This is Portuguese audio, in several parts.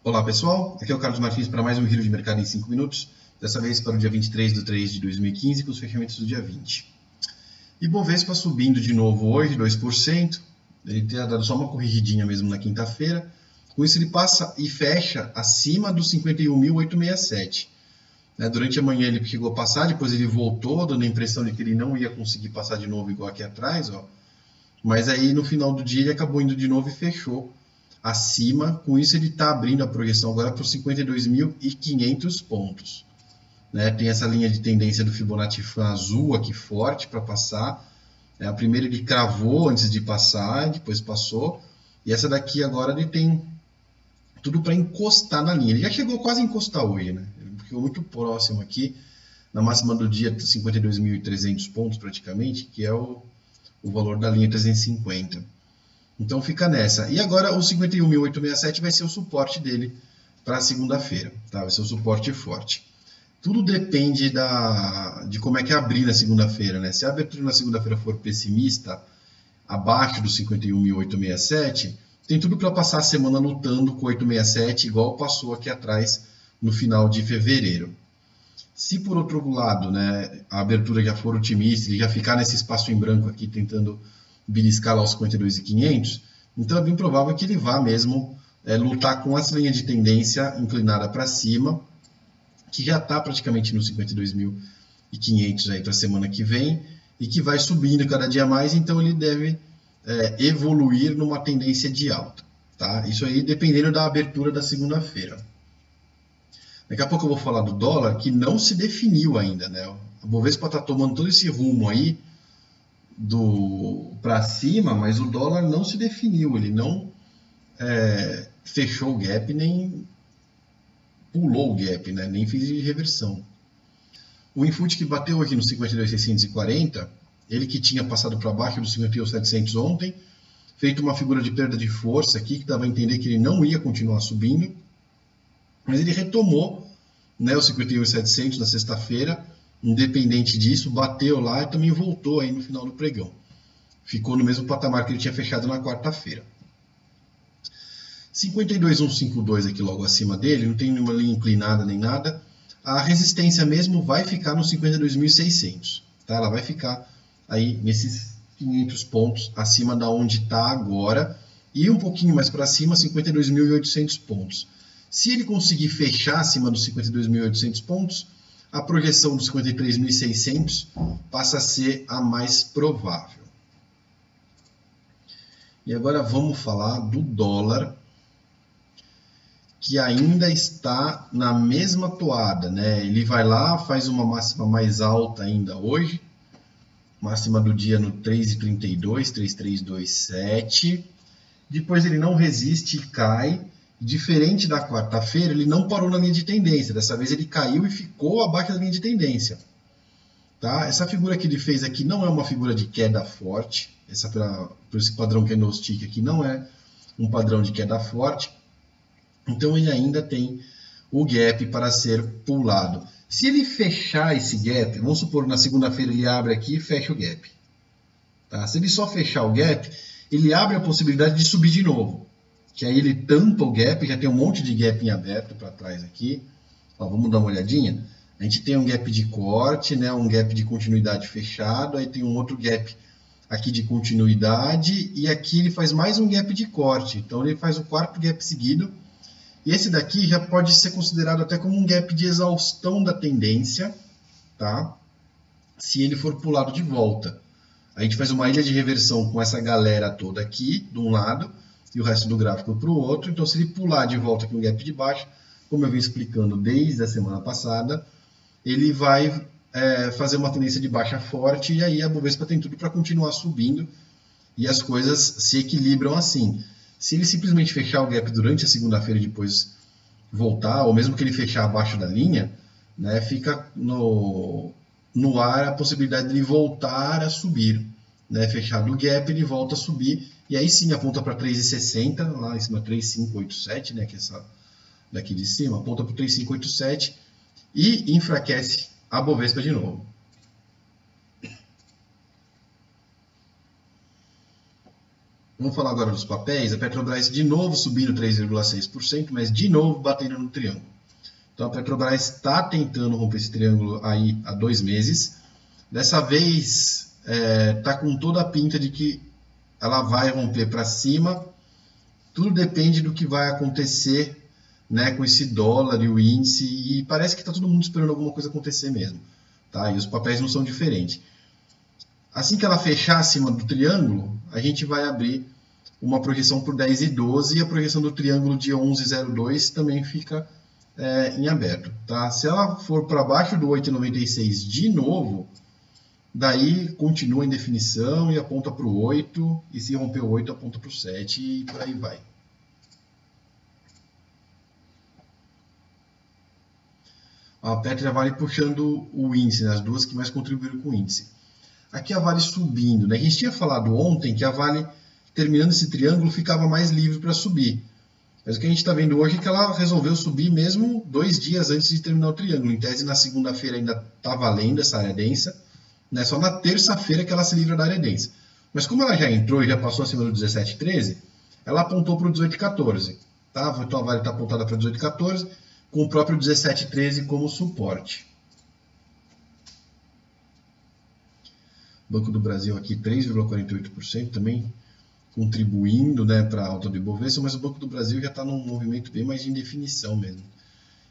Olá pessoal, aqui é o Carlos Martins para mais um giro de mercado em 5 minutos, dessa vez para o dia 23/3/2015 com os fechamentos do dia 20. Ibovespa subindo de novo hoje, 2%, ele tem dado só uma corrigidinha mesmo na quinta-feira, com isso ele passa e fecha acima dos 51.867. Durante a manhã ele chegou a passar, depois ele voltou, dando a impressão de que ele não ia conseguir passar de novo igual aqui atrás, ó. Mas aí no final do dia ele acabou indo de novo e fechou acima. Com isso ele está abrindo a projeção agora para os 52.500 pontos. Tem essa linha de tendência do Fibonacci azul aqui forte para passar. A primeira ele cravou antes de passar, depois passou. E essa daqui agora ele tem tudo para encostar na linha. Ele já chegou quase a encostar hoje, né? Ele ficou muito próximo aqui, na máxima do dia, 52.300 pontos praticamente, que é o valor da linha 350. Então fica nessa. E agora o 51.867 vai ser o suporte dele para a segunda-feira. Tá? Vai ser o suporte forte. Tudo depende de como é que abrir na segunda-feira. Né? Se a abertura na segunda-feira for pessimista, abaixo do 51.867, tem tudo para passar a semana lutando com 867, igual passou aqui atrás no final de fevereiro. Se por outro lado, né, a abertura já for otimista, ele já ficar nesse espaço em branco aqui tentando beliscar lá os 52.500, então é bem provável que ele vá mesmo lutar com essa linha de tendência inclinada para cima, que já está praticamente nos 52.500 aí para a semana que vem, e que vai subindo cada dia mais, então ele deve evoluir numa tendência de alta. Tá? Isso aí dependendo da abertura da segunda-feira. Daqui a pouco eu vou falar do dólar, que não se definiu ainda, né? A Bovespa está tomando todo esse rumo aí para cima, mas o dólar não se definiu, ele não fechou o gap, nem pulou o gap, né? Nem fez reversão. O Infut que bateu aqui no 52.640, ele que tinha passado para baixo dos 51.700 ontem, feito uma figura de perda de força aqui, que dava a entender que ele não ia continuar subindo, mas ele retomou, né, os 51.700 na sexta-feira, independente disso, bateu lá e também voltou aí no final do pregão. Ficou no mesmo patamar que ele tinha fechado na quarta-feira. 52.152 aqui logo acima dele, não tem nenhuma linha inclinada nem nada. A resistência mesmo vai ficar nos 52.600. Tá? Ela vai ficar aí nesses 500 pontos acima da onde está agora e um pouquinho mais para cima, 52.800 pontos. Se ele conseguir fechar acima dos 52.800 pontos, a projeção dos 53.600 passa a ser a mais provável. E agora vamos falar do dólar, que ainda está na mesma toada, né? Ele vai lá, faz uma máxima mais alta ainda hoje, máxima do dia no 3,32, 3,327. Depois ele não resiste e cai. Diferente da quarta-feira, ele não parou na linha de tendência. Dessa vez ele caiu e ficou abaixo da linha de tendência. Tá? Essa figura que ele fez aqui não é uma figura de queda forte. Por esse padrão candlestick aqui não é um padrão de queda forte. Então ele ainda tem o gap para ser pulado. Se ele fechar esse gap, vamos supor na segunda-feira ele abre aqui e fecha o gap. Tá? Se ele só fechar o gap, ele abre a possibilidade de subir de novo. Que aí ele tampa o gap, já tem um monte de gap em aberto para trás aqui. Ó, vamos dar uma olhadinha. A gente tem um gap de corte, né, um gap de continuidade fechado, aí tem um outro gap aqui de continuidade, e aqui ele faz mais um gap de corte. Então ele faz o quarto gap seguido. E esse daqui já pode ser considerado até como um gap de exaustão da tendência, tá? Se ele for para o lado de volta. A gente faz uma ilha de reversão com essa galera toda aqui, de um lado, e o resto do gráfico para o outro. Então, se ele pular de volta aqui no gap de baixo, como eu vim explicando desde a semana passada, ele vai fazer uma tendência de baixa forte, e aí a Bovespa tem tudo para continuar subindo, e as coisas se equilibram assim. Se ele simplesmente fechar o gap durante a segunda-feira e depois voltar, ou mesmo que ele fechar abaixo da linha, né, fica no ar a possibilidade de ele voltar a subir. Né, fechado o gap, ele volta a subir, e aí sim aponta para 3,60, lá em cima 3,587, né, que é essa daqui de cima, aponta para 3,587 e enfraquece a Bovespa de novo. Vamos falar agora dos papéis. A Petrobras de novo subindo 3,6%, mas de novo batendo no triângulo. Então a Petrobras está tentando romper esse triângulo aí há 2 meses. Dessa vez está com toda a pinta de que ela vai romper para cima. Tudo depende do que vai acontecer, né, com esse dólar e o índice. E parece que está todo mundo esperando alguma coisa acontecer mesmo. Tá? E os papéis não são diferentes. Assim que ela fechar acima do triângulo, a gente vai abrir uma projeção por 10,12 e a projeção do triângulo de 11,02 também fica em aberto. Tá? Se ela for para baixo do 8,96 de novo, daí continua em definição e aponta para o 8, e se romper o 8 aponta para o 7 e por aí vai. A Petro e a Vale puxando o índice, né? As duas que mais contribuíram com o índice. Aqui a Vale subindo, né? A gente tinha falado ontem que a Vale, terminando esse triângulo, ficava mais livre para subir. Mas o que a gente está vendo hoje é que ela resolveu subir mesmo 2 dias antes de terminar o triângulo. Em tese, na segunda-feira ainda está valendo essa área densa, né? Só na terça-feira que ela se livra da área densa. Mas como ela já entrou e já passou acima do 17,13, ela apontou para o 18,14. Tá? Então a Vale está apontada para 18,14, com o próprio 17,13 como suporte. Banco do Brasil aqui 3,48% também contribuindo, né, para a alta do Ibovespa, mas o Banco do Brasil já está num movimento bem mais de indefinição mesmo.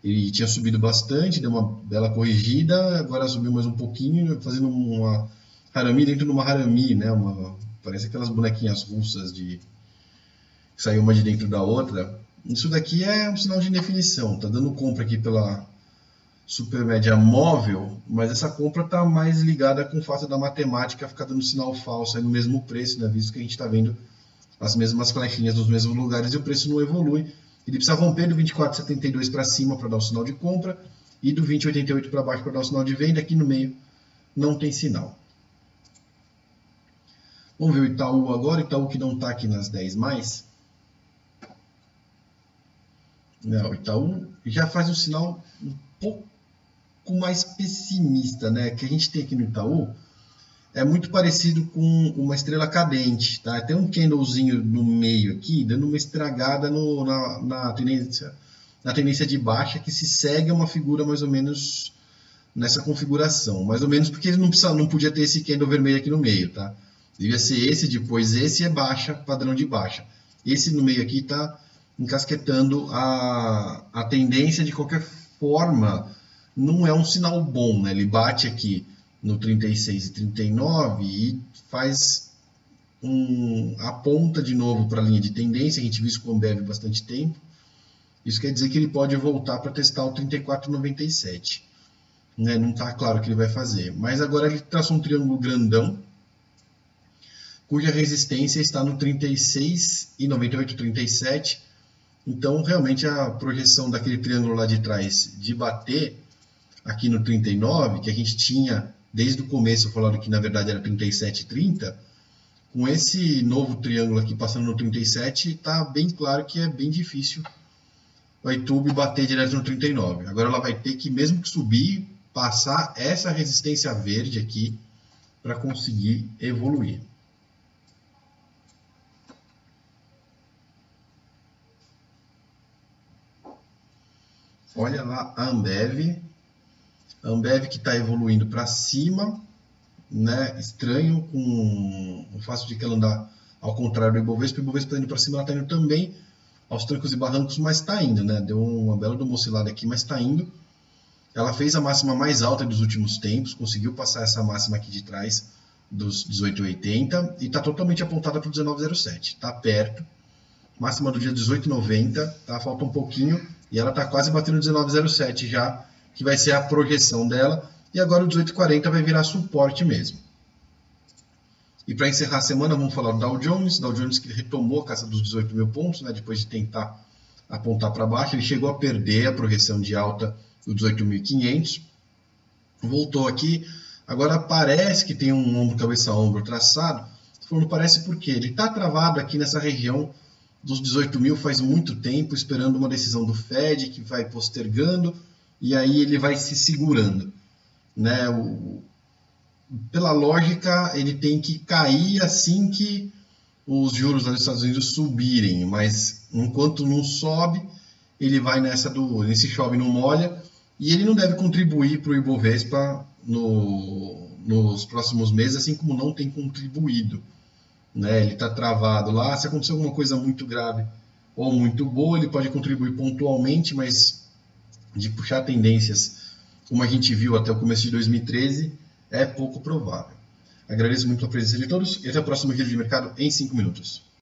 Ele tinha subido bastante, deu uma bela corrigida, agora subiu mais um pouquinho, fazendo uma harami dentro de uma harami, né, parece aquelas bonequinhas russas que saiu uma de dentro da outra. Isso daqui é um sinal de indefinição, está dando compra aqui pela supermédia móvel, mas essa compra está mais ligada com o fato da matemática ficar dando sinal falso aí no mesmo preço, né? Visto que a gente está vendo as mesmas flechinhas nos mesmos lugares e o preço não evolui. Ele precisa romper do 24,72 para cima para dar o sinal de compra e do 20,88 para baixo para dar o sinal de venda. Aqui no meio não tem sinal. Vamos ver o Itaú agora. Itaú que não está aqui nas 10 mais. Não, o Itaú já faz um sinal um pouco mais pessimista, né? Que a gente tem aqui no Itaú é muito parecido com uma estrela cadente, tá? Tem um candlezinho no meio aqui, dando uma estragada na tendência de baixa, que se segue a uma figura mais ou menos nessa configuração. Mais ou menos porque ele não podia ter esse candle vermelho aqui no meio, tá? Devia ser esse, depois esse é baixa, padrão de baixa. Esse no meio aqui está encasquetando a tendência. De qualquer forma, não é um sinal bom, né? Ele bate aqui no 36 e 39 e faz aponta de novo para a linha de tendência. A gente viu isso com o Ambev bastante tempo. Isso quer dizer que ele pode voltar para testar o 34,97. Né? Não está claro o que ele vai fazer. Mas agora ele traçou um triângulo grandão, cuja resistência está no 36,98, 37. Então, realmente, a projeção daquele triângulo lá de trás de bater aqui no 39, que a gente tinha desde o começo falado que na verdade era 37,30, com esse novo triângulo aqui passando no 37, está bem claro que é bem difícil o YouTube bater direto no 39. Agora ela vai ter que, mesmo que subir, passar essa resistência verde aqui para conseguir evoluir. Olha lá a Ambev. A Ambev que está evoluindo para cima, né? Estranho, com o fato de que ela andar ao contrário do Ibovespa. O Ibovespa está indo para cima, ela está indo também aos trancos e barrancos, mas está indo, né? Deu uma bela oscilada aqui, mas está indo. Ela fez a máxima mais alta dos últimos tempos, conseguiu passar essa máxima aqui de trás dos 18,80 e está totalmente apontada para o 19,07. Está perto. Máxima do dia 18,90, tá? Falta um pouquinho e ela está quase batendo 19,07 já, que vai ser a projeção dela, e agora o 18,40 vai virar suporte mesmo. E para encerrar a semana, vamos falar do Dow Jones. Dow Jones que retomou a caça dos 18 mil pontos, né, depois de tentar apontar para baixo. Ele chegou a perder a projeção de alta do 18.500. Voltou aqui. Agora parece que tem um ombro, cabeça a ombro traçado. Falando parece porque ele está travado aqui nessa região dos 18 mil faz muito tempo, esperando uma decisão do Fed, que vai postergando, e aí ele vai se segurando, né? Pela lógica, ele tem que cair assim que os juros lá dos Estados Unidos subirem, mas enquanto não sobe, ele vai nesse chove não molha, e ele não deve contribuir para o Ibovespa nos próximos meses, assim como não tem contribuído, né? Ele está travado lá, se acontecer alguma coisa muito grave ou muito boa, ele pode contribuir pontualmente, mas de puxar tendências, como a gente viu até o começo de 2013, é pouco provável. Agradeço muito a presença de todos e até o próximo Giro de Mercado em 5 minutos.